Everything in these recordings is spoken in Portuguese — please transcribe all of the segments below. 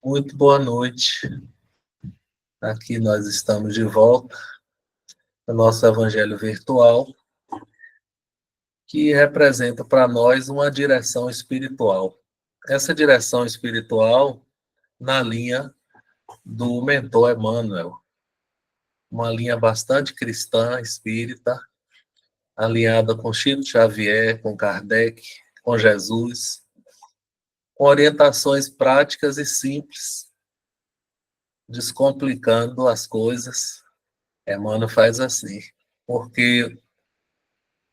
Muito boa noite. Aqui nós estamos de volta no nosso Evangelho virtual, que representa para nós uma direção espiritual. Essa direção espiritual na linha do mentor Emmanuel, uma linha bastante cristã, espírita, alinhada com Chico Xavier, com Kardec, com Jesus, com orientações práticas e simples, descomplicando as coisas. Emmanuel faz assim, porque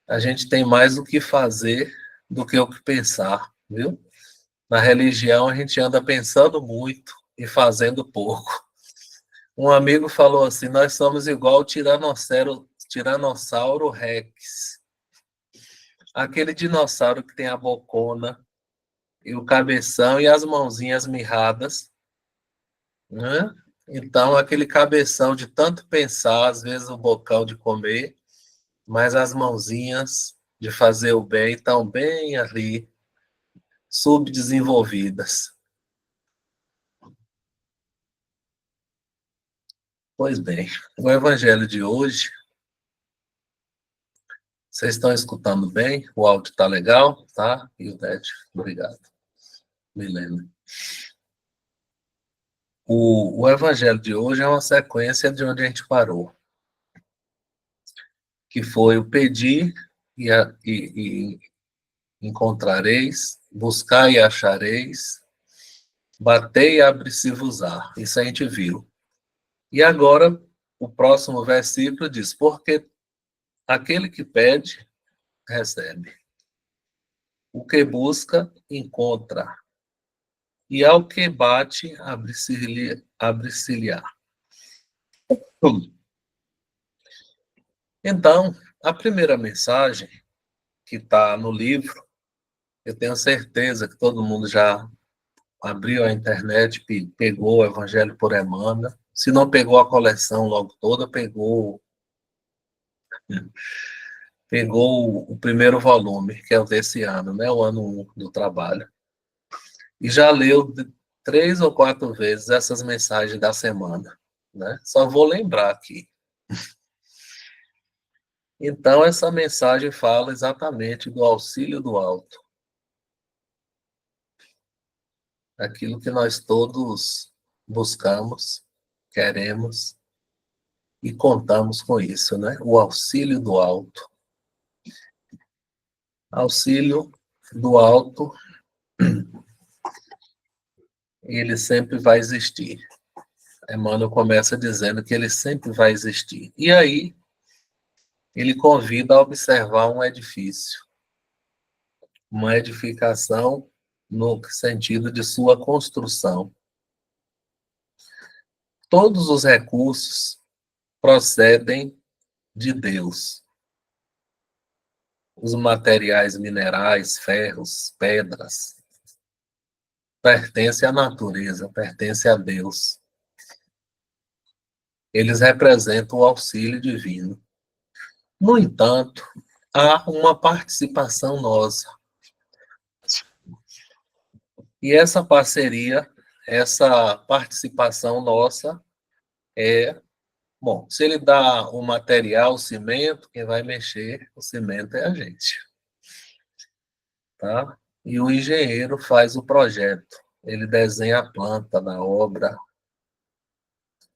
a gente tem mais o que fazer do que o que pensar, viu? Na religião a gente anda pensando muito e fazendo pouco. Um amigo falou assim: nós somos igual o Tiranossauro Rex, aquele dinossauro que tem a bocona e o cabeção e as mãozinhas mirradas, né? Então, aquele cabeção de tanto pensar, às vezes o bocão de comer, mas as mãozinhas de fazer o bem estão bem ali, subdesenvolvidas. Pois bem, o evangelho de hoje, vocês estão escutando bem? O áudio está legal? Tá? E o Ted, obrigado. Milena. O evangelho de hoje é uma sequência de onde a gente parou, que foi o pedir e encontrareis, buscar e achareis, bater e abre-se-vos-á. Isso a gente viu. E agora, o próximo versículo diz: porque aquele que pede, recebe. O que busca, encontra. E ao que bate, abre-se-lhe-á. Então, a primeira mensagem que está no livro, eu tenho certeza que todo mundo já abriu a internet, pegou o Evangelho por Emmanuel. Se não pegou a coleção logo toda, pegou o primeiro volume, que é o desse ano, né? O ano 1 do trabalho. E já leu 3 ou 4 vezes essas mensagens da semana, né? Só vou lembrar aqui. Então, essa mensagem fala exatamente do auxílio do alto. Aquilo que nós todos buscamos, queremos e contamos com isso, né? O auxílio do alto. Auxílio do alto, ele sempre vai existir. Emmanuel começa dizendo que ele sempre vai existir. E aí, ele convida a observar um edifício, uma edificação no sentido de sua construção. Todos os recursos procedem de Deus. Os materiais minerais, ferros, pedras, pertencem à natureza, pertencem a Deus. Eles representam o auxílio divino. No entanto, há uma participação nossa. E essa parceria, essa participação nossa é, bom, se ele dá o material, o cimento, quem vai mexer o cimento é a gente. Tá? E o engenheiro faz o projeto. Ele desenha a planta da obra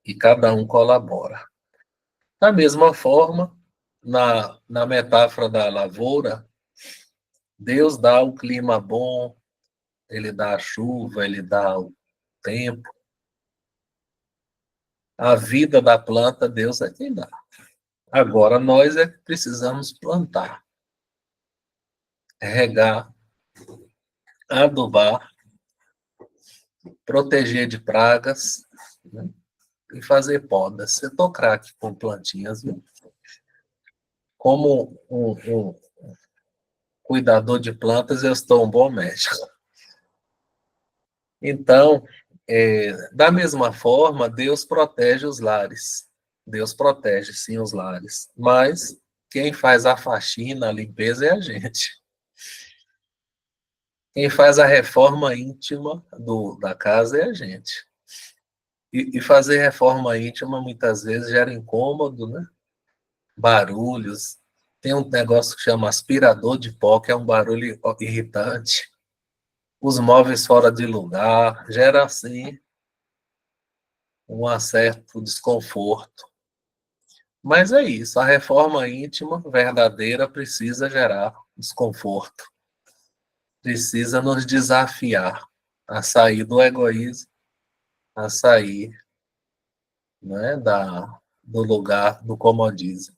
e cada um colabora. Da mesma forma, na metáfora da lavoura, Deus dá o clima bom, ele dá a chuva, ele dá o tempo. A vida da planta, Deus é quem dá. Agora, nós é que precisamos plantar, regar, adubar, proteger de pragas, né? E fazer podas. Eu tô craque com plantinhas, viu? Como um cuidador de plantas, eu estou um bom médico. Então, da mesma forma, Deus protege os lares. Deus protege, sim, os lares. Mas quem faz a faxina, a limpeza é a gente. Quem faz a reforma íntima da casa é a gente. E fazer reforma íntima muitas vezes gera incômodo, né? Barulhos. Tem um negócio que chama aspirador de pó, que é um barulho irritante. Os móveis fora de lugar, gera assim um certo desconforto. Mas é isso, a reforma íntima verdadeira precisa gerar desconforto, precisa nos desafiar a sair do egoísmo, a sair, né, do lugar do comodismo.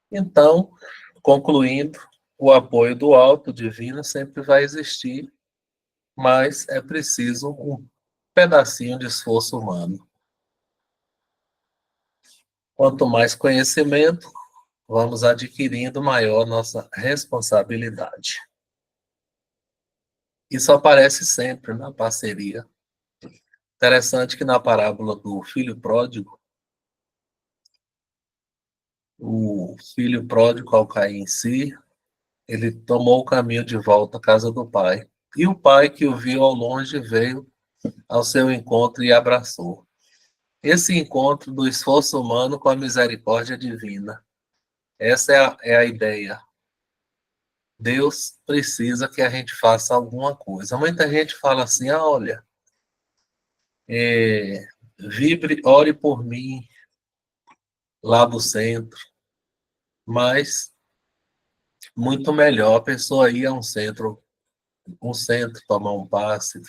Então, concluindo, o apoio do alto divino sempre vai existir, mas é preciso um pedacinho de esforço humano. Quanto mais conhecimento, vamos adquirindo maior nossa responsabilidade. Isso aparece sempre na parceria. Interessante que na parábola do filho pródigo, o filho pródigo, ao cair em si, ele tomou o caminho de volta à casa do pai. E o pai, que o viu ao longe, veio ao seu encontro e abraçou. Esse encontro do esforço humano com a misericórdia divina. Essa é a ideia. Deus precisa que a gente faça alguma coisa. Muita gente fala assim, olha, vibre, ore por mim, lá do centro. Mas muito melhor a pessoa ir a um centro, tomar um passe,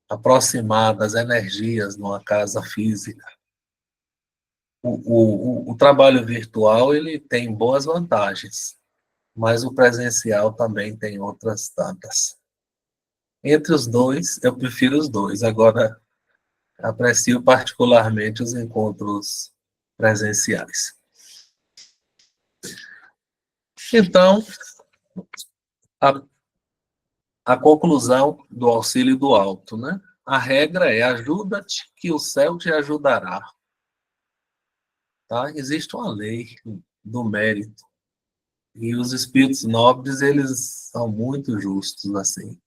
aproximar das energias numa casa física. O trabalho virtual ele tem boas vantagens, mas o presencial também tem outras tantas. Entre os dois, eu prefiro os dois. Agora, aprecio particularmente os encontros presenciais. Então, a conclusão do auxílio do alto, né? A regra é: ajuda-te, que o céu te ajudará. Tá? Existe uma lei do mérito. E os espíritos nobres, eles são muito justos, assim.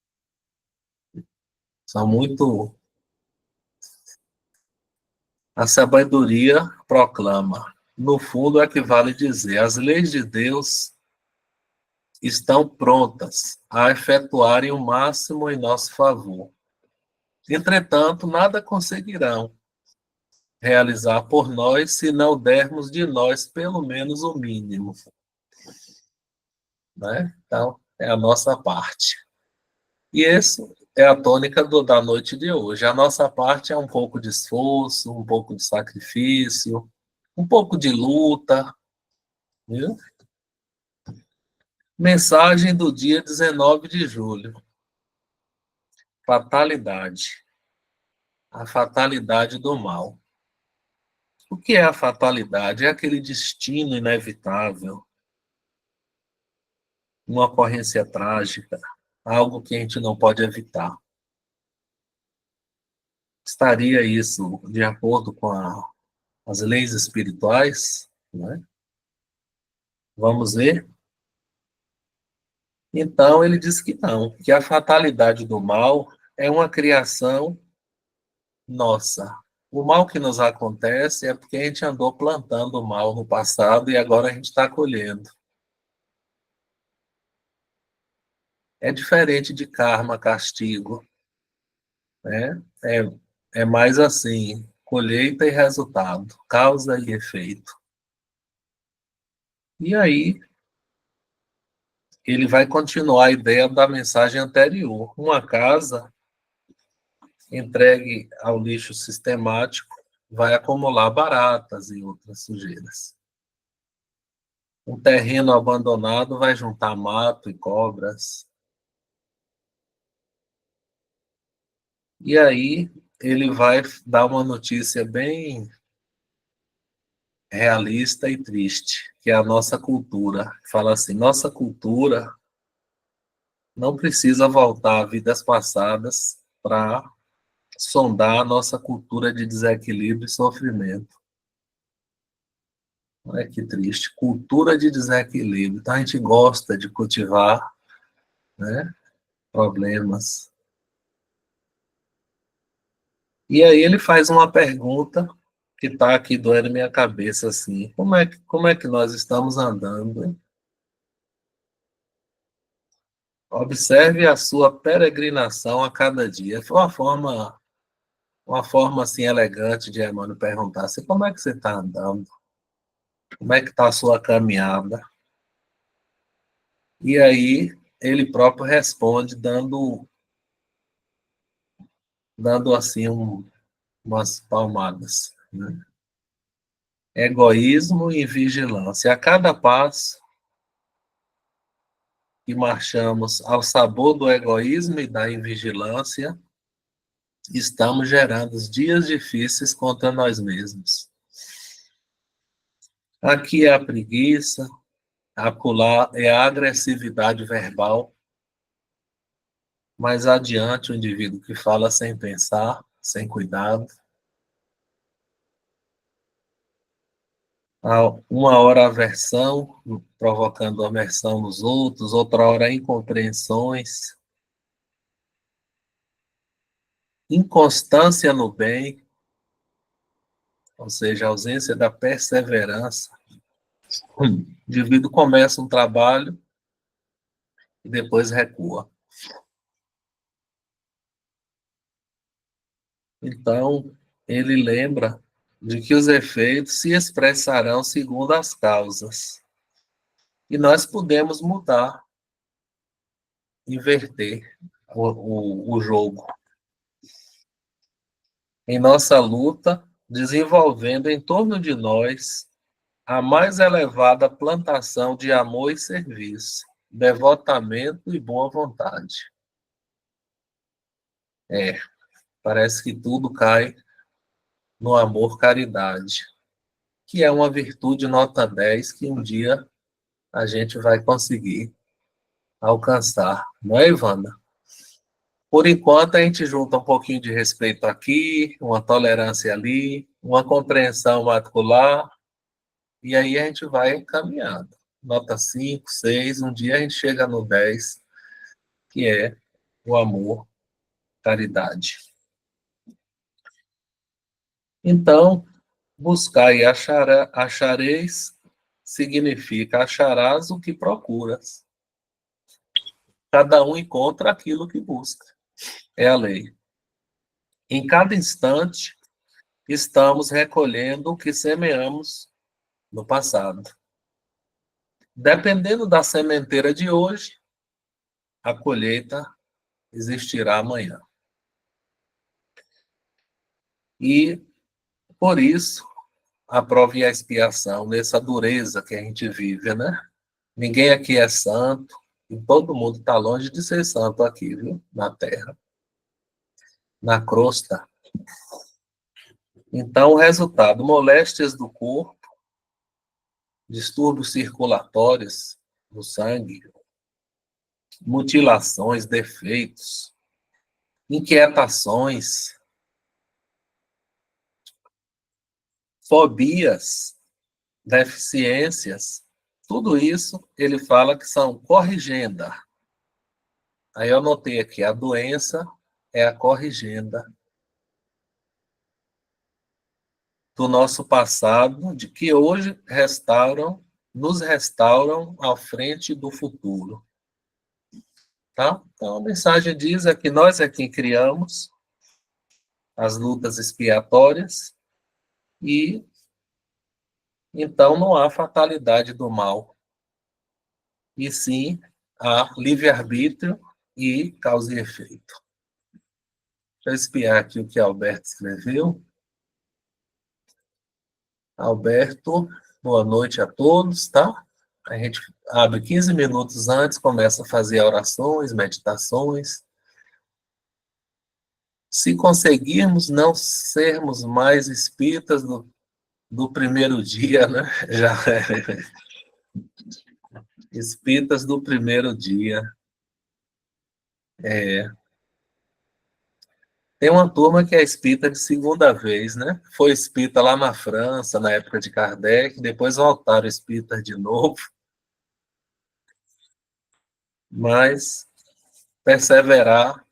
São muito... A sabedoria proclama. No fundo, equivale dizer: as leis de Deus estão prontas a efetuarem o máximo em nosso favor. Entretanto, nada conseguirão realizar por nós se não dermos de nós pelo menos o mínimo. Né? Então, é a nossa parte. E essa é a tônica da noite de hoje. A nossa parte é um pouco de esforço, um pouco de sacrifício, um pouco de luta. Viu? Mensagem do dia 19 de julho. Fatalidade. A fatalidade do mal. O que é a fatalidade? É aquele destino inevitável, uma ocorrência trágica, algo que a gente não pode evitar. Estaria isso de acordo com as leis espirituais? Né? Vamos ver. Então, ele diz que não, que a fatalidade do mal é uma criação nossa. O mal que nos acontece é porque a gente andou plantando o mal no passado e agora a gente está colhendo. É diferente de karma, castigo. Né? É mais assim, colheita e resultado, causa e efeito. E aí, ele vai continuar a ideia da mensagem anterior. Uma casa entregue ao lixo sistemático vai acumular baratas e outras sujeiras. Um terreno abandonado vai juntar mato e cobras. E aí ele vai dar uma notícia bem realista e triste, que é a nossa cultura. Fala assim, nossa cultura não precisa voltar a vidas passadas para sondar a nossa cultura de desequilíbrio e sofrimento. Olha que triste. Cultura de desequilíbrio. Então, a gente gosta de cultivar, né, problemas. E aí ele faz uma pergunta que está aqui doendo minha cabeça, assim. Como é que nós estamos andando? Hein? Observe a sua peregrinação a cada dia. Foi uma forma assim elegante de Emmanuel perguntar assim, como é que você está andando? Como é que está a sua caminhada? E aí ele próprio responde dando assim umas palmadas, né? Egoísmo e vigilância. A cada passo que marchamos ao sabor do egoísmo e da invigilância, estamos gerando dias difíceis contra nós mesmos. Aqui é a preguiça, acolá é a agressividade verbal, mais adiante o indivíduo que fala sem pensar, sem cuidado. Uma hora aversão, provocando aversão nos outros, outra hora incompreensões, inconstância no bem, ou seja, ausência da perseverança. O indivíduo começa um trabalho e depois recua. Então, ele lembra de que os efeitos se expressarão segundo as causas. E nós podemos mudar, inverter o jogo. Em nossa luta, desenvolvendo em torno de nós a mais elevada plantação de amor e serviço, devotamento e boa vontade. Parece que tudo cai no amor-caridade, que é uma virtude nota 10 que um dia a gente vai conseguir alcançar. Não é, Ivana? Por enquanto, a gente junta um pouquinho de respeito aqui, uma tolerância ali, uma compreensão acolá, e aí a gente vai caminhando. Nota 5, 6, um dia a gente chega no 10, que é o amor, caridade. Então, buscar e achareis significa acharás o que procuras. Cada um encontra aquilo que busca. É a lei. Em cada instante, estamos recolhendo o que semeamos no passado. Dependendo da sementeira de hoje, a colheita existirá amanhã. E, por isso, a prova e a expiação nessa dureza que a gente vive, né? Ninguém aqui é santo, e todo mundo está longe de ser santo aqui, viu? Na Terra, na crosta. Então, o resultado: moléstias do corpo, distúrbios circulatórios no sangue, mutilações, defeitos, inquietações, fobias, deficiências, tudo isso ele fala que são corrigenda. Aí eu anotei aqui, a doença é a corrigenda do nosso passado, de que hoje nos restauram à frente do futuro. Tá? Então a mensagem diz é que nós é quem criamos as lutas expiatórias e então não há fatalidade do mal, e sim há livre-arbítrio e causa e efeito. Deixa eu espiar aqui o que Alberto escreveu. Alberto, boa noite a todos, tá? A gente abre 15 minutos antes, começa a fazer orações, meditações. Se conseguirmos não sermos mais espíritas do primeiro dia, né? Já é. Espíritas do primeiro dia. É. Tem uma turma que é espírita de segunda vez, né? Foi espírita lá na França, na época de Kardec, depois voltaram espírita de novo, mas perseverar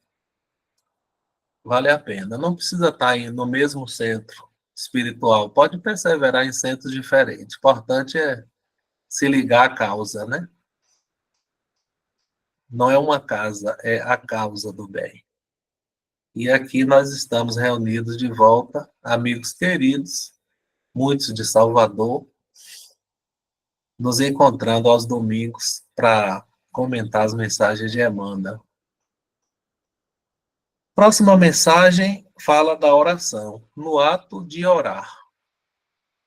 vale a pena. Não precisa estar no mesmo centro espiritual, pode perseverar em centros diferentes. O importante é se ligar à causa, né? Não é uma casa, é a causa do bem. E aqui nós estamos reunidos de volta, amigos queridos, muitos de Salvador, nos encontrando aos domingos para comentar as mensagens de Emmanuel. Próxima mensagem fala da oração, no ato de orar,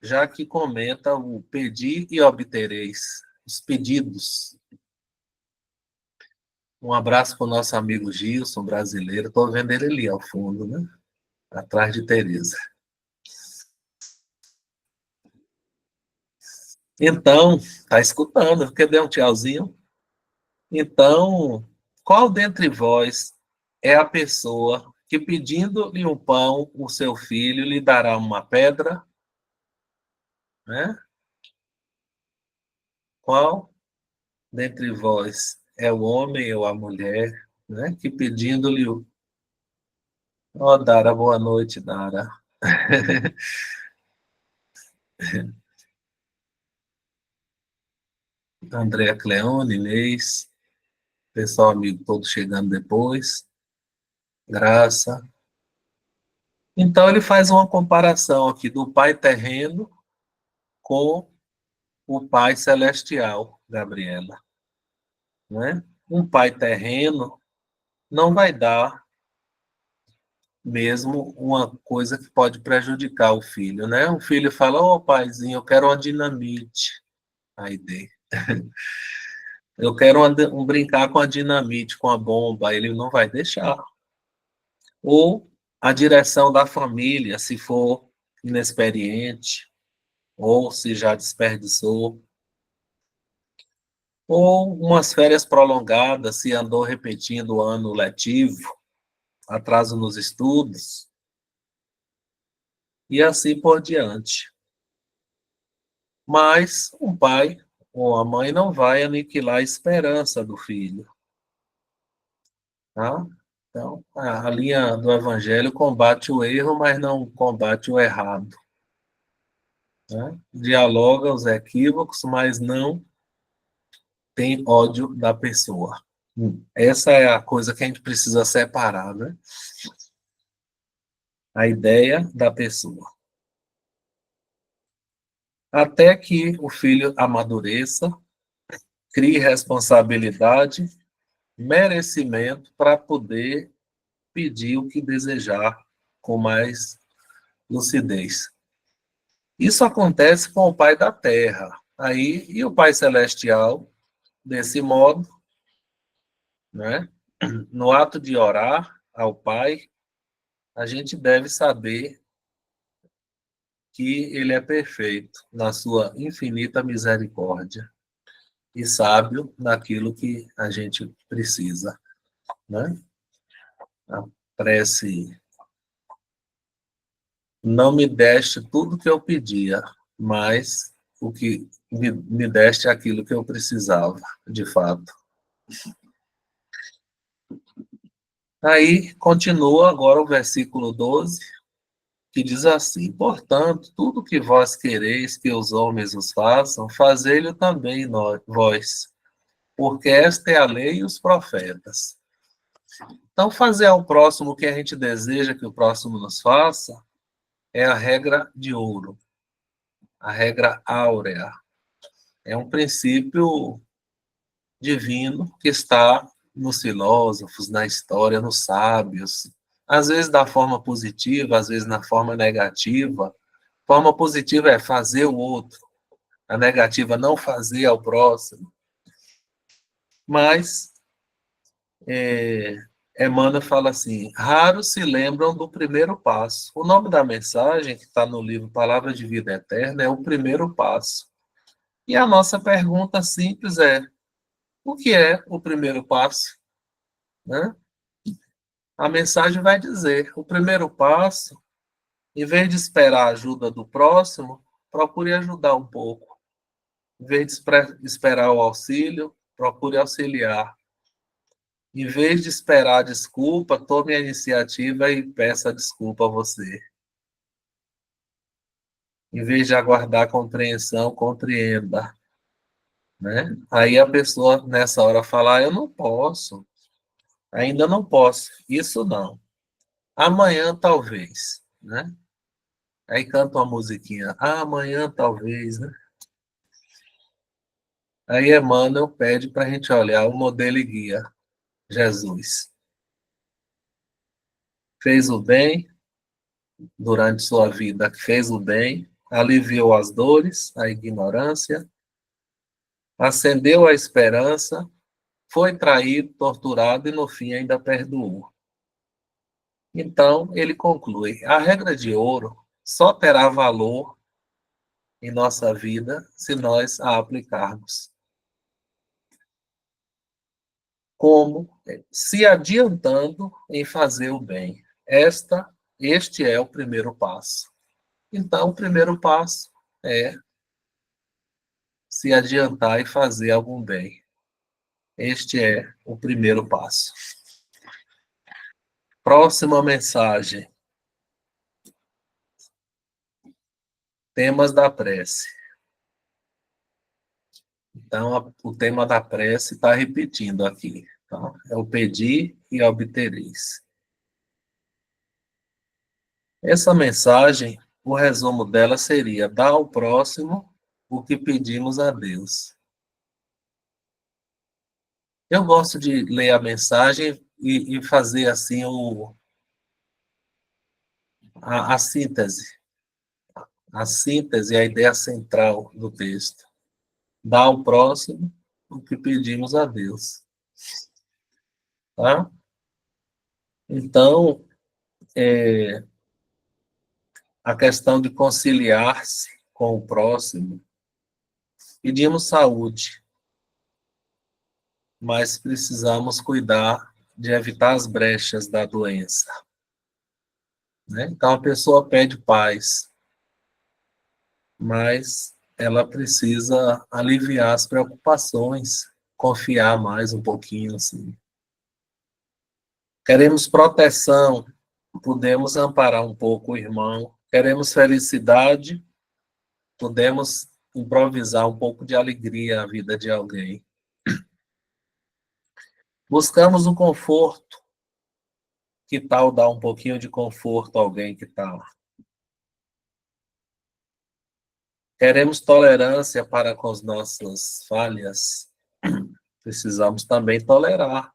já que comenta o pedir e obtereis, os pedidos. Um abraço para o nosso amigo Gilson, brasileiro. Estou vendo ele ali ao fundo, né? Atrás de Tereza. Então, tá escutando, porque deu um tchauzinho. Então, qual dentre vós é a pessoa que, pedindo-lhe um pão, o seu filho lhe dará uma pedra? Né? Qual dentre vós é o homem ou a mulher, né, que pedindo-lhe o... Ó, Dara, boa noite, Dara. Andréa Cleone, Inês, pessoal amigo todo chegando depois, Graça. Então ele faz uma comparação aqui do pai terreno com o pai celestial, Gabriela. Né? Um pai terreno não vai dar mesmo uma coisa que pode prejudicar o filho, né? O filho fala, ô paizinho, eu quero uma dinamite. Aí dê. Eu quero brincar com a dinamite, com a bomba. Ele não vai deixar. Ou a direção da família, se for inexperiente, ou se já desperdiçou. Ou umas férias prolongadas, se andou repetindo o ano letivo, atraso nos estudos, e assim por diante. Mas um pai ou a mãe não vai aniquilar a esperança do filho. Tá? Então, a linha do evangelho combate o erro, mas não combate o errado. Né? Dialoga os equívocos, mas não tem ódio da pessoa. Essa é a coisa que a gente precisa separar, né? A ideia da pessoa. Até que o filho amadureça, crie responsabilidade, merecimento para poder pedir o que desejar com mais lucidez. Isso acontece com o Pai da Terra. Aí, e o Pai Celestial, desse modo, né? No ato de orar ao Pai, a gente deve saber que Ele é perfeito na sua infinita misericórdia e sábio naquilo que a gente precisa, né? A prece: não me deste tudo que eu pedia, mas o que me deste é aquilo que eu precisava, de fato. Aí continua agora o versículo 12, que diz assim: portanto, tudo que vós quereis que os homens os façam, fazei-lo também vós, porque esta é a lei e os profetas. Então, fazer ao próximo o que a gente deseja que o próximo nos faça é a regra de ouro, a regra áurea. É um princípio divino que está nos filósofos, na história, nos sábios, às vezes da forma positiva, às vezes na forma negativa. Forma positiva é fazer o outro, a negativa não fazer ao próximo. Mas Emmanuel fala assim: raros se lembram do primeiro passo. O nome da mensagem, que está no livro Palavra de Vida Eterna, é o primeiro passo. E a nossa pergunta simples é: o que é o primeiro passo? Né? a mensagem vai dizer, o primeiro passo, em vez de esperar a ajuda do próximo, procure ajudar um pouco. Em vez de esperar o auxílio, procure auxiliar. Em vez de esperar a desculpa, tome a iniciativa e peça desculpa a você. Em vez de aguardar compreensão, compreenda. Né? Aí a pessoa, nessa hora, fala, eu não posso, ainda não posso. Isso não. Amanhã, talvez. Né? Aí canta uma musiquinha. Amanhã, talvez. Né? Aí Emmanuel pede para a gente olhar o modelo e guia. Jesus. Fez o bem durante sua vida, fez o bem, aliviou as dores, a ignorância, acendeu a esperança, foi traído, torturado e no fim ainda perdoou. Então, ele conclui: a regra de ouro só terá valor em nossa vida se nós a aplicarmos. Como? Se adiantando em fazer o bem. Este é o primeiro passo. Então, o primeiro passo é se adiantar e fazer algum bem. Este é o primeiro passo. Próxima mensagem. Temas da prece. Então, o tema da prece está repetindo aqui. Tá? É o pedir e obtereis. Essa mensagem, o resumo dela seria: dar ao próximo o que pedimos a Deus. Eu gosto de ler a mensagem e fazer assim a síntese. A síntese, a ideia central do texto. Dar ao próximo o que pedimos a Deus. Tá? Então, a questão de conciliar-se com o próximo, pedimos saúde, mas precisamos cuidar de evitar as brechas da doença. Né? Então, a pessoa pede paz, mas ela precisa aliviar as preocupações, confiar mais um pouquinho, assim. Queremos proteção, podemos amparar um pouco o irmão. Queremos felicidade, podemos improvisar um pouco de alegria na vida de alguém. Buscamos o conforto. Que tal dar um pouquinho de conforto a alguém que está lá? Queremos tolerância para com as nossas falhas. Precisamos também tolerar.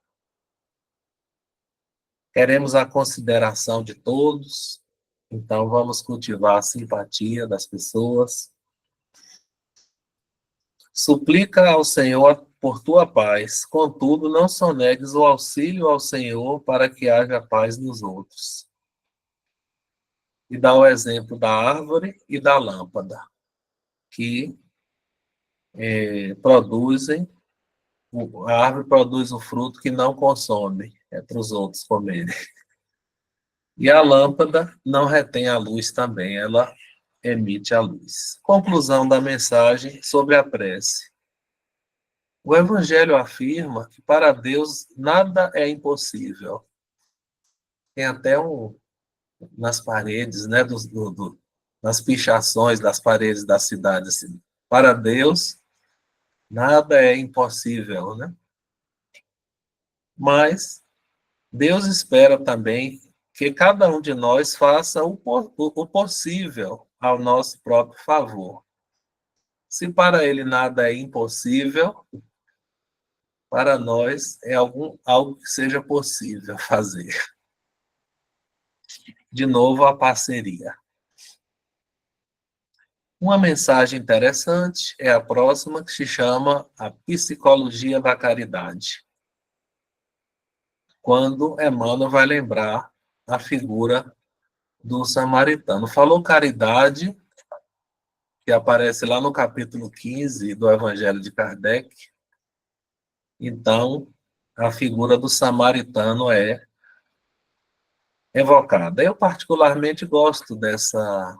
Queremos a consideração de todos. Então, vamos cultivar a simpatia das pessoas. Suplica ao Senhor por tua paz, contudo, não sonegues o auxílio ao Senhor para que haja paz nos outros. E dá o exemplo da árvore e da lâmpada, que produzem, a árvore produz o fruto que não consome, é para os outros comerem. E a lâmpada não retém a luz também, ela emite a luz. Conclusão da mensagem sobre a prece. O Evangelho afirma que para Deus nada é impossível. Tem até nas paredes, né, nas pichações das paredes da cidade. Assim. Para Deus, nada é impossível. Né? Mas Deus espera também que cada um de nós faça o possível ao nosso próprio favor. Se para Ele nada é impossível, para nós é algo que seja possível fazer. De novo, a parceria. Uma mensagem interessante é a próxima, que se chama a psicologia da caridade. Quando Emmanuel vai lembrar a figura do samaritano. Falou caridade, que aparece lá no capítulo 15 do Evangelho de Kardec. Então, a figura do samaritano é evocada. Eu particularmente gosto dessa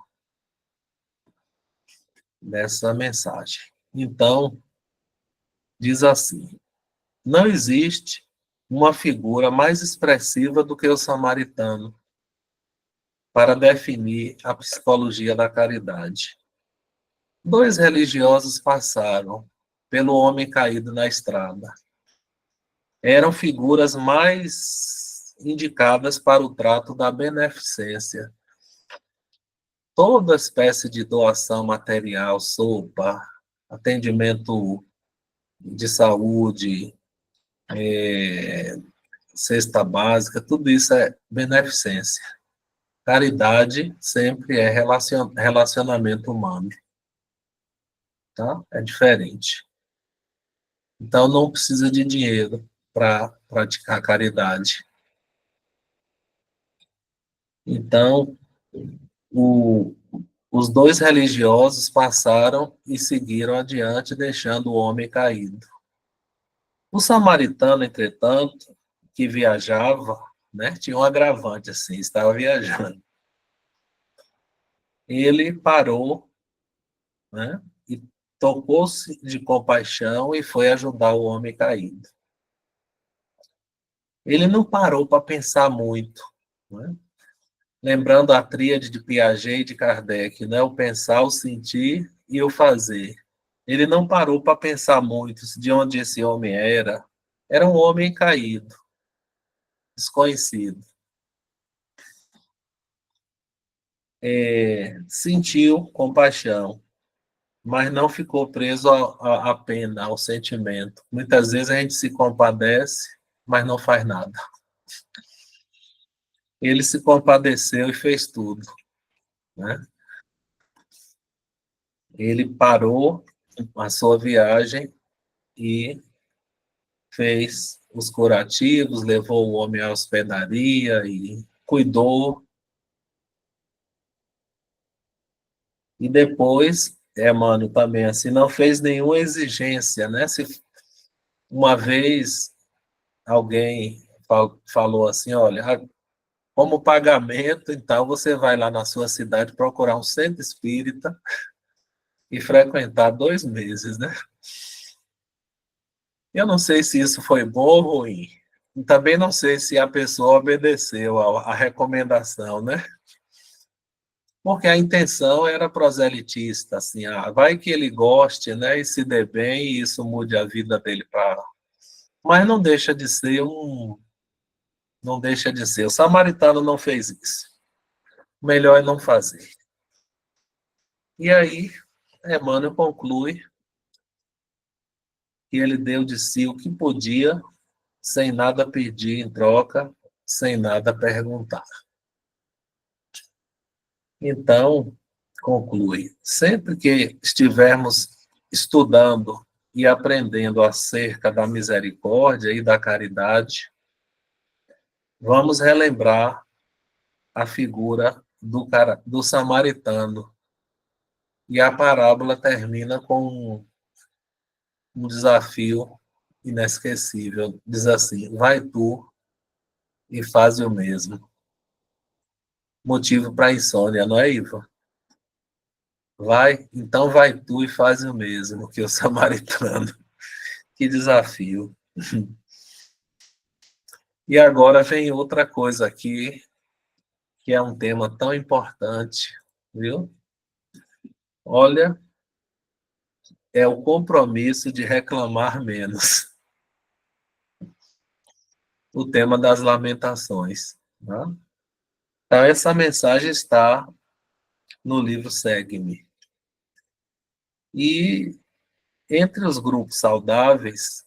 mensagem. Então, diz assim: não existe uma figura mais expressiva do que o samaritano para definir a psicologia da caridade. Dois religiosos passaram pelo homem caído na estrada. Eram figuras mais indicadas para o trato da beneficência. Toda espécie de doação material, sopa, atendimento de saúde, cesta básica, tudo isso é beneficência. Caridade sempre é relacionamento humano, tá? É diferente. Então, não precisa de dinheiro para praticar caridade. Então, o, os dois religiosos passaram e seguiram adiante, deixando o homem caído. O samaritano, entretanto, que viajava, né, tinha um agravante assim, estava viajando. Ele parou, né, e tocou-se de compaixão e foi ajudar o homem caído. Ele não parou para pensar muito, né? Lembrando a tríade de Piaget e de Kardec, né? O pensar, o sentir e o fazer. Ele não parou para pensar muito de onde esse homem era. Era um homem caído, desconhecido. Sentiu compaixão, mas não ficou preso à pena, ao sentimento. Muitas vezes a gente se compadece, mas não faz nada. Ele se compadeceu e fez tudo, né? Ele parou a sua viagem e fez os curativos, levou o homem à hospedaria e cuidou. E depois, mano, também assim, não fez nenhuma exigência, né? Se uma vez alguém falou assim, olha, como pagamento, então você vai lá na sua cidade procurar um centro espírita e frequentar 2 meses, né? Eu não sei se isso foi bom ou ruim. Também não sei se a pessoa obedeceu à recomendação, né? Porque a intenção era proselitista, assim, vai que ele goste, né, e se dê bem, e isso mude a vida dele para... Mas não deixa de ser não deixa de ser. O samaritano não fez isso. O melhor é não fazer. E aí, Emmanuel conclui que ele deu de si o que podia, sem nada pedir em troca, sem nada perguntar. Então, conclui, sempre que estivermos estudando e aprendendo acerca da misericórdia e da caridade, vamos relembrar a figura do samaritano. E a parábola termina com um desafio inesquecível. Diz assim: vai tu e faz o mesmo. Motivo para insônia, não é, Iva? Então vai tu e faz o mesmo que o samaritano. Que desafio. E agora vem outra coisa aqui, que é um tema tão importante, viu? Olha, é o compromisso de reclamar menos. O tema das lamentações. Né? Então, essa mensagem está no livro Segue-me. E entre os grupos saudáveis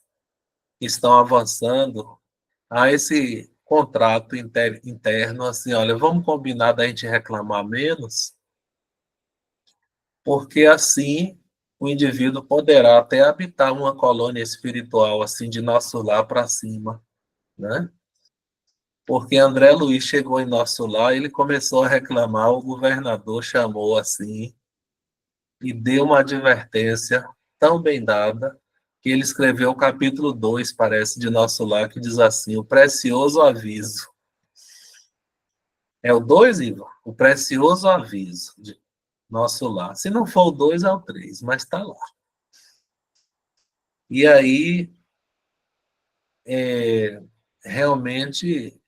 que estão avançando, há esse contrato interno, assim, olha, vamos combinar da gente reclamar menos, porque assim o indivíduo poderá até habitar uma colônia espiritual, assim, de nosso lar para cima, né? Porque André Luiz chegou em nosso lar, ele começou a reclamar, o governador chamou assim e deu uma advertência tão bem dada que ele escreveu o capítulo 2, parece, de Nosso Lar, que diz assim: o precioso aviso. É o 2, Ivan? O precioso aviso de nosso lar. Se não for o 2, é o 3, mas está lá. E aí, realmente,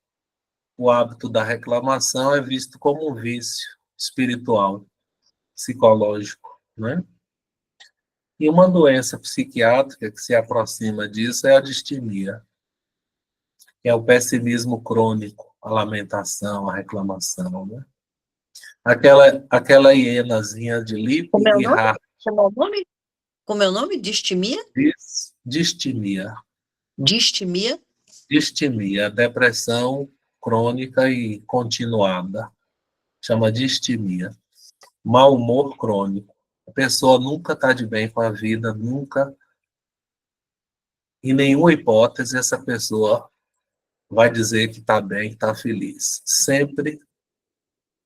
o hábito da reclamação é visto como um vício espiritual, psicológico, né? E uma doença psiquiátrica que se aproxima disso é a distimia, que é o pessimismo crônico, a lamentação, a reclamação, né? Aquela hienazinha de Lip Como é o e nome? Hart, Como é o nome? Como é o nome? Distimia? distimia. Distimia? Distimia, depressão crônica e continuada, chama distimia. Mau humor crônico. A pessoa nunca está de bem com a vida, nunca, em nenhuma hipótese, essa pessoa vai dizer que está bem, que está feliz. Sempre,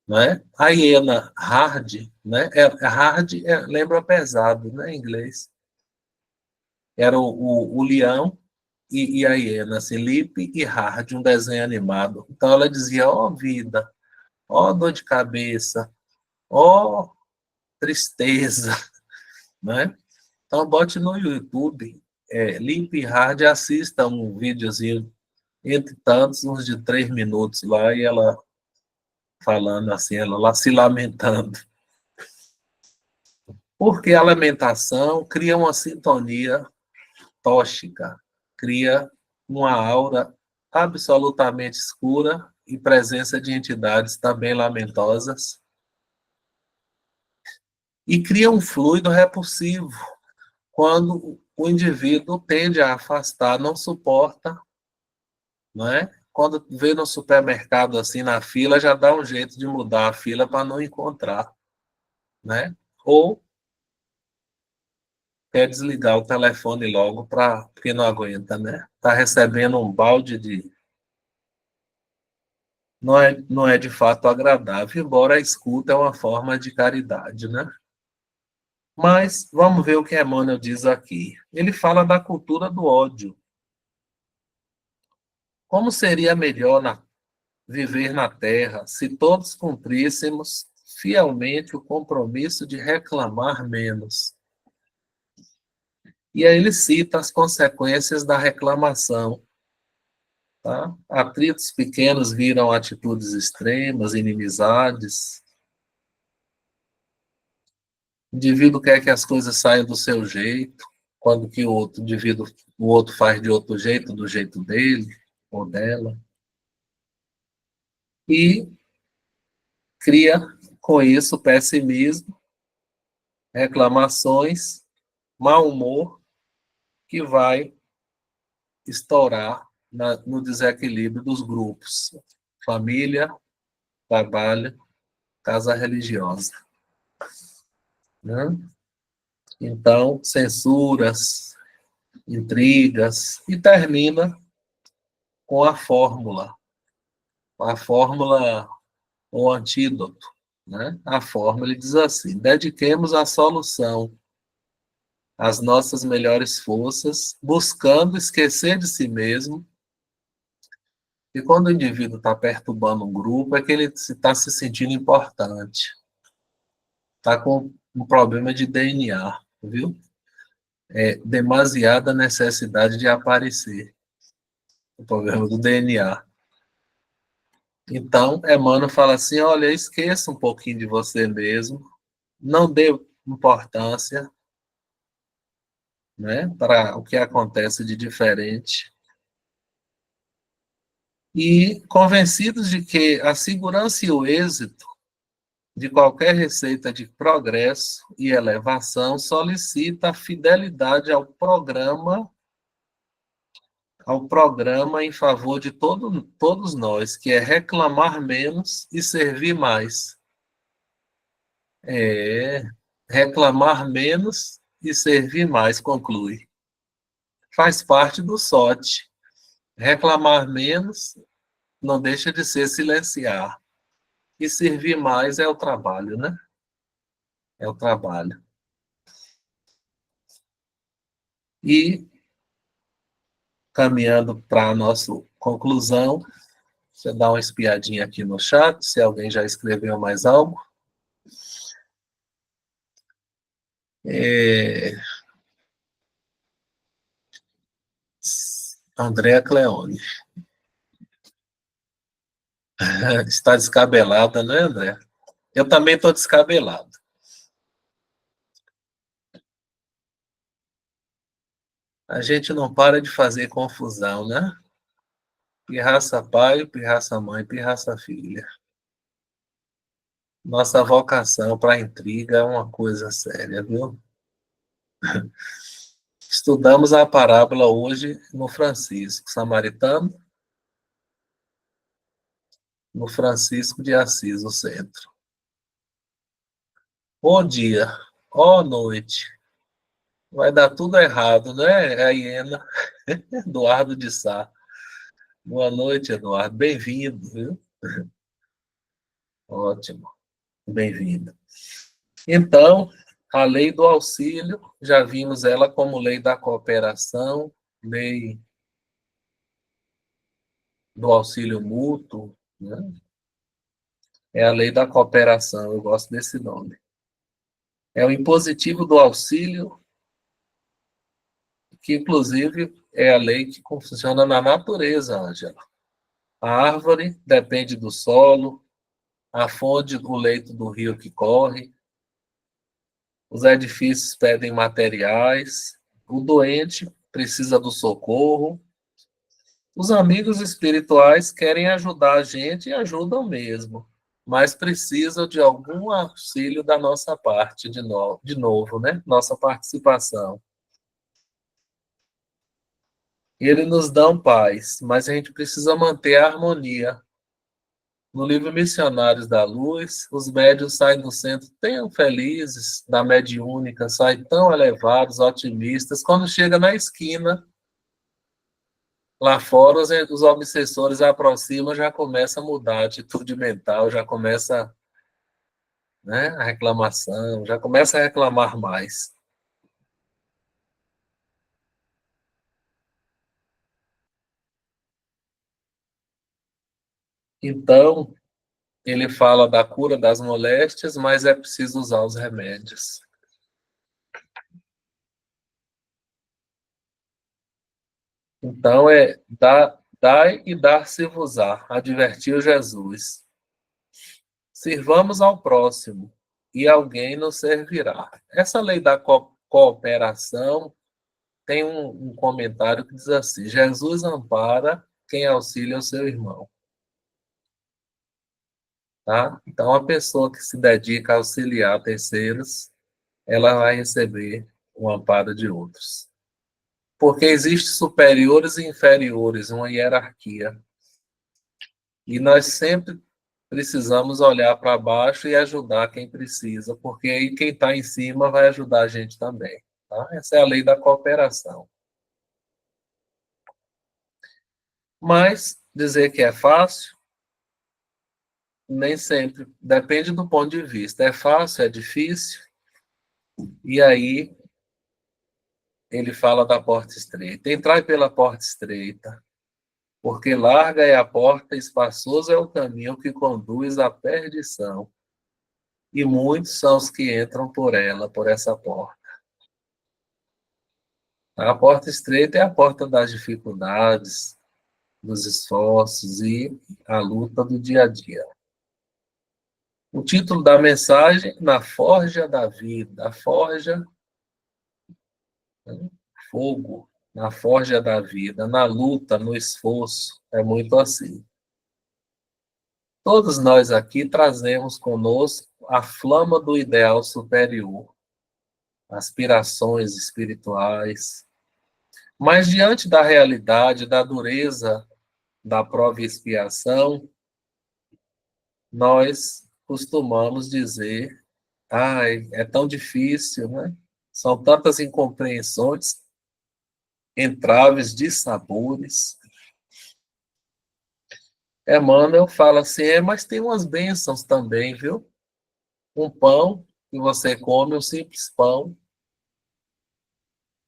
né? A hiena hard, né? Lembra pesado, né, em inglês. Era o leão e a hiena, assim, Lip e Hard, um desenho animado. Então ela dizia, ó vida, ó dor de cabeça, ó tristeza, né? Então bote no YouTube, Lip e Hard, assista um videozinho, entre tantos, uns de 3 minutos lá, e ela falando assim, ela lá se lamentando. Porque a lamentação cria uma sintonia tóxica, cria uma aura absolutamente escura e presença de entidades também lamentosas, e cria um fluido repulsivo quando o indivíduo tende a afastar, não suporta, não é? Quando vê no supermercado assim na fila, já dá um jeito de mudar a fila para não encontrar, né? Ou quer desligar o telefone logo porque não aguenta, né? Está recebendo um balde de não é de fato agradável, embora a escuta é uma forma de caridade, né? Mas vamos ver o que Emmanuel diz aqui. Ele fala da cultura do ódio. Como seria melhor viver na Terra se todos cumpríssemos fielmente o compromisso de reclamar menos? E aí ele cita as consequências da reclamação. Tá? Atritos pequenos viram atitudes extremas, inimizades. O indivíduo quer que as coisas saiam do seu jeito, quando que o outro faz de outro jeito, do jeito dele ou dela. E cria, com isso, pessimismo, reclamações, mau humor, que vai estourar no desequilíbrio dos grupos. Família, trabalho, casa religiosa. Né? Então, censuras, intrigas, e termina com a fórmula, o antídoto. Né? A fórmula ele diz assim: dediquemos a solução as nossas melhores forças, buscando esquecer de si mesmo. E quando o indivíduo está perturbando um grupo, é que ele está se sentindo importante. Está com um problema de DNA, viu? Demasiada necessidade de aparecer. O problema do DNA. Então, Emmanuel fala assim: olha, esqueça um pouquinho de você mesmo, não dê importância, né, para o que acontece de diferente. E convencidos de que a segurança e o êxito de qualquer receita de progresso e elevação solicita a fidelidade ao programa em favor de todos nós, que é reclamar menos e servir mais. Reclamar menos e servir mais, conclui. Faz parte do SOT. Reclamar menos não deixa de ser silenciar. E servir mais é o trabalho, né? É o trabalho. E, caminhando para a nossa conclusão, Você dá uma espiadinha aqui no chat, se alguém já escreveu mais algo. Andréa Cleone. Está descabelada, né, André? Eu também estou descabelado. A gente não para de fazer confusão, né? Pirraça pai, pirraça mãe, pirraça filha. Nossa vocação para intriga é uma coisa séria, viu? Estudamos a parábola hoje no Francisco Samaritano, no Francisco de Assis, o centro. Bom dia, ó noite. Vai dar tudo errado, né? É a hiena, Eduardo de Sá. Boa noite, Eduardo. Bem-vindo, viu? Ótimo, bem-vindo. Então, a lei do auxílio, já vimos ela como lei da cooperação, lei do auxílio mútuo, né? É a lei da cooperação, eu gosto desse nome. É o impositivo do auxílio, que inclusive é a lei que funciona na natureza, Ângela. A árvore depende do solo, a fonte do leito do rio que corre, os edifícios pedem materiais, o doente precisa do socorro, os amigos espirituais querem ajudar a gente e ajudam mesmo, mas precisam de algum auxílio da nossa parte, de novo, né? Nossa participação. E eles nos dão paz, mas a gente precisa manter a harmonia. No livro Missionários da Luz, os médiuns saem do centro tão felizes, da mediúnica, saem tão elevados, otimistas. Quando chega na esquina, lá fora, os obsessores aproximam, já começa a mudar a atitude mental, já começa, né, a reclamação, já começa a reclamar mais. Então, ele fala da cura das moléstias, mas é preciso usar os remédios. Então, dai e dar-se-vos-á, advertiu Jesus. Sirvamos ao próximo, e alguém nos servirá. Essa lei da cooperação tem um comentário que diz assim: Jesus ampara quem auxilia o seu irmão. Tá? Então, a pessoa que se dedica a auxiliar terceiros, ela vai receber o amparo de outros. Porque existem superiores e inferiores, uma hierarquia. E nós sempre precisamos olhar para baixo e ajudar quem precisa, porque aí quem está em cima vai ajudar a gente também. Tá? Essa é a lei da cooperação. Mas dizer que é fácil, nem sempre. Depende do ponto de vista. É fácil, é difícil. E aí ele fala da porta estreita. Entrai pela porta estreita, porque larga é a porta, espaçoso é o caminho que conduz à perdição. E muitos são os que entram por ela, por essa porta. A porta estreita é a porta das dificuldades, dos esforços e a luta do dia a dia. O título da mensagem: Na Forja da Vida. A forja, né? Fogo, na forja da vida, na luta, no esforço. É muito assim. Todos nós aqui trazemos conosco a flama do ideal superior, aspirações espirituais, mas diante da realidade, da dureza da prova e expiação, nós costumamos dizer: ai, é tão difícil, né? São tantas incompreensões, entraves, dissabores. Emmanuel fala assim: mas tem umas bênçãos também, viu? Um pão que você come, um simples pão,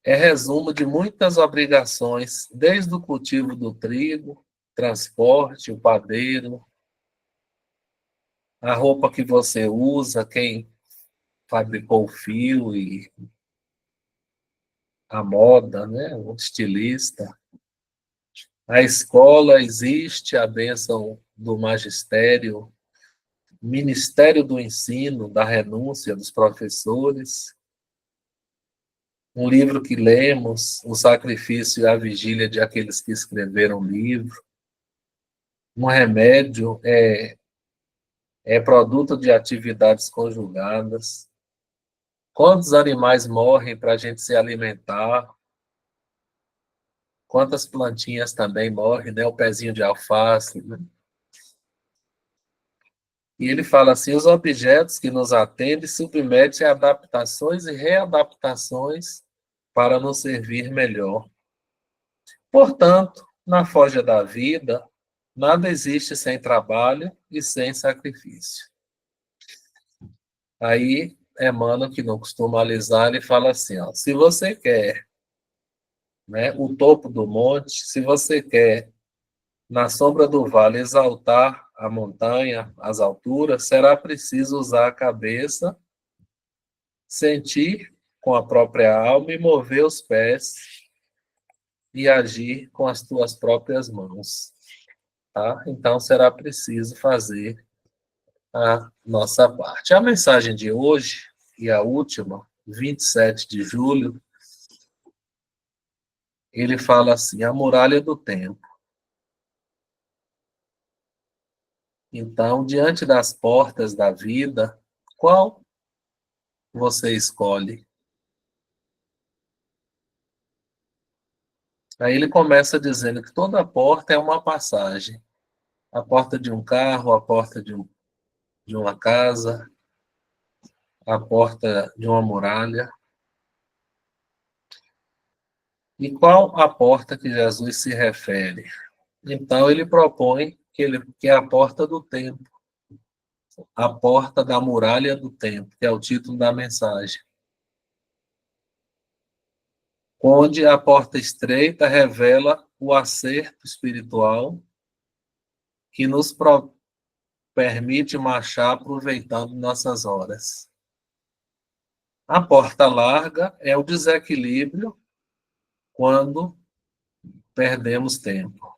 é resumo de muitas obrigações, desde o cultivo do trigo transporte, o padeiro, a roupa que você usa, quem fabricou o fio e a moda, né? O estilista. A escola existe, a bênção do magistério, Ministério do Ensino, da renúncia dos professores. Um livro que lemos, O Sacrifício e a Vigília de Aqueles que Escreveram o Livro. Um remédio é produto de atividades conjugadas. Quantos animais morrem para a gente se alimentar? Quantas plantinhas também morrem, né? O pezinho de alface, né? E ele fala assim, os objetos que nos atendem submetem a adaptações e readaptações para nos servir melhor. Portanto, na forja da vida, nada existe sem trabalho e sem sacrifício. Aí, Emmanuel, que não costuma alisar, ele fala assim, ó, se você quer, né, o topo do monte, se você quer, na sombra do vale, exaltar a montanha, as alturas, será preciso usar a cabeça, sentir com a própria alma e mover os pés e agir com as tuas próprias mãos. Tá? Então, será preciso fazer a nossa parte. A mensagem de hoje, e a última, 27 de julho, ele fala assim, a muralha do tempo. Então, diante das portas da vida, qual você escolhe? Aí ele começa dizendo que toda porta é uma passagem. A porta de um carro, a porta de uma casa, a porta de uma muralha. E qual a porta que Jesus se refere? Então, ele propõe que é a porta do tempo, a porta da muralha do tempo, que é o título da mensagem. Onde a porta estreita revela o acerto espiritual que nos permite marchar aproveitando nossas horas. A porta larga é o desequilíbrio quando perdemos tempo.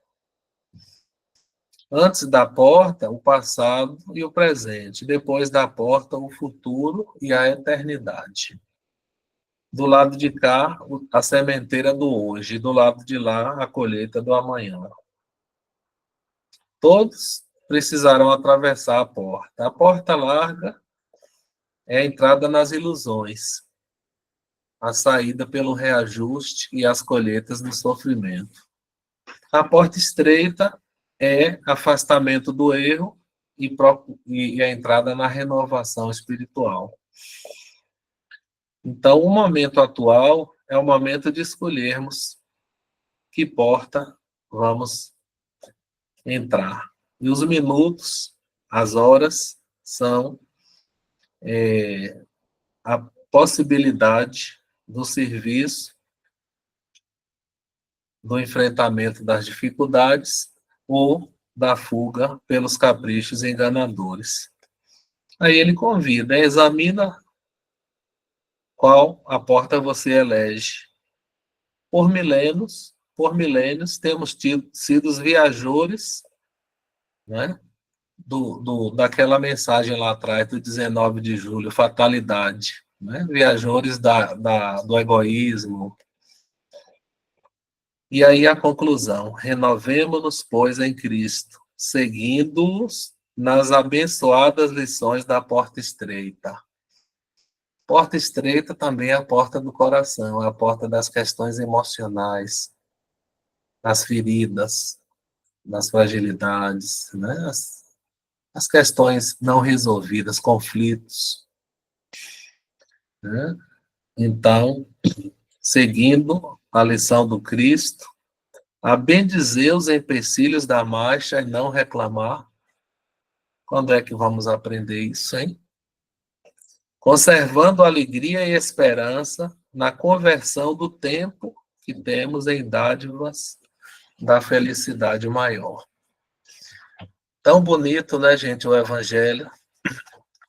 Antes da porta, o passado e o presente. Depois da porta, o futuro e a eternidade. Do lado de cá, a sementeira do hoje. Do lado de lá, a colheita do amanhã. Todos precisarão atravessar a porta. A porta larga é a entrada nas ilusões. A saída pelo reajuste e as colheitas do sofrimento. A porta estreita é afastamento do erro e a entrada na renovação espiritual. Então, o momento atual é o momento de escolhermos que porta vamos entrar. E os minutos, as horas, são a possibilidade do serviço, do enfrentamento das dificuldades ou da fuga pelos caprichos enganadores. Aí ele convida, examina qual a porta você elege. Por milênios temos sido os viajores, né, daquela mensagem lá atrás, do 19 de julho, fatalidade, né, viajores do egoísmo. E aí a conclusão, renovemo-nos, pois, em Cristo, seguindo-os nas abençoadas lições da porta estreita. Porta estreita também é a porta do coração, é a porta das questões emocionais, das feridas, das fragilidades, né? As questões não resolvidas, conflitos. Né? Então, seguindo a lição do Cristo, a bendizer os empecilhos da marcha e não reclamar. Quando é que vamos aprender isso, hein? Conservando alegria e esperança na conversão do tempo que temos em dádivas da felicidade maior. Tão bonito, né, gente, o Evangelho,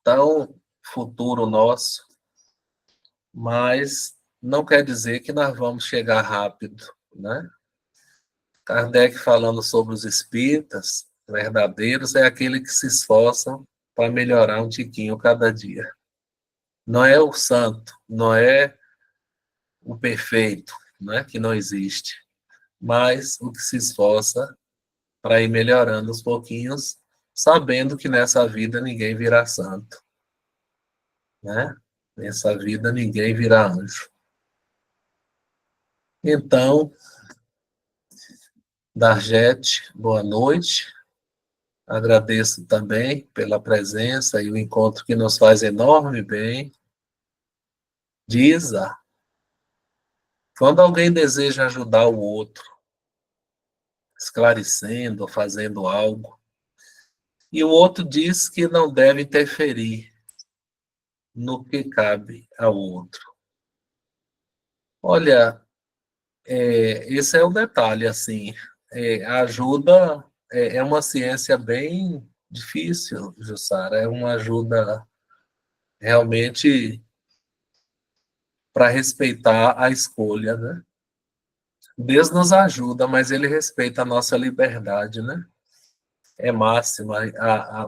tão futuro nosso, mas não quer dizer que nós vamos chegar rápido, né? Kardec falando sobre os espíritas verdadeiros é aquele que se esforçam para melhorar um tiquinho cada dia. Não é o santo, não é o perfeito, né, que não existe, mas o que se esforça para ir melhorando aos pouquinhos, sabendo que nessa vida ninguém virá santo, né? Nessa vida ninguém virá anjo. Então, Dargete, boa noite. Agradeço também pela presença e o encontro que nos faz enorme bem. Diza, quando alguém deseja ajudar o outro, esclarecendo, fazendo algo, e o outro diz que não deve interferir no que cabe ao outro. Olha, esse é o detalhe, assim, a ajuda é uma ciência bem difícil, Jussara, é uma ajuda realmente para respeitar a escolha, né? Deus nos ajuda, mas ele respeita a nossa liberdade, né? É máxima.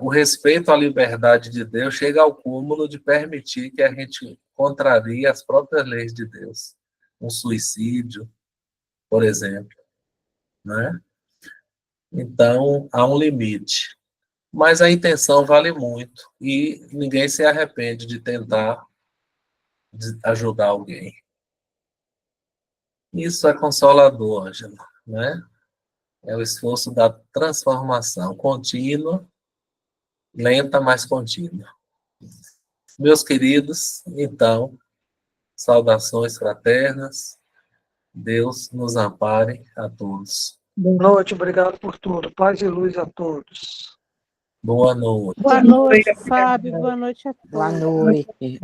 O respeito à liberdade de Deus chega ao cúmulo de permitir que a gente contrarie as próprias leis de Deus. Um suicídio, por exemplo, né? Então, há um limite. Mas a intenção vale muito e ninguém se arrepende de tentar ajudar alguém. Isso é consolador, Ângela, né? É o esforço da transformação contínua, lenta, mas contínua. Meus queridos, então, saudações fraternas. Deus nos ampare a todos. Boa noite, obrigado por tudo. Paz e luz a todos. Boa noite. Boa noite, Fábio. Boa noite a todos. Boa noite.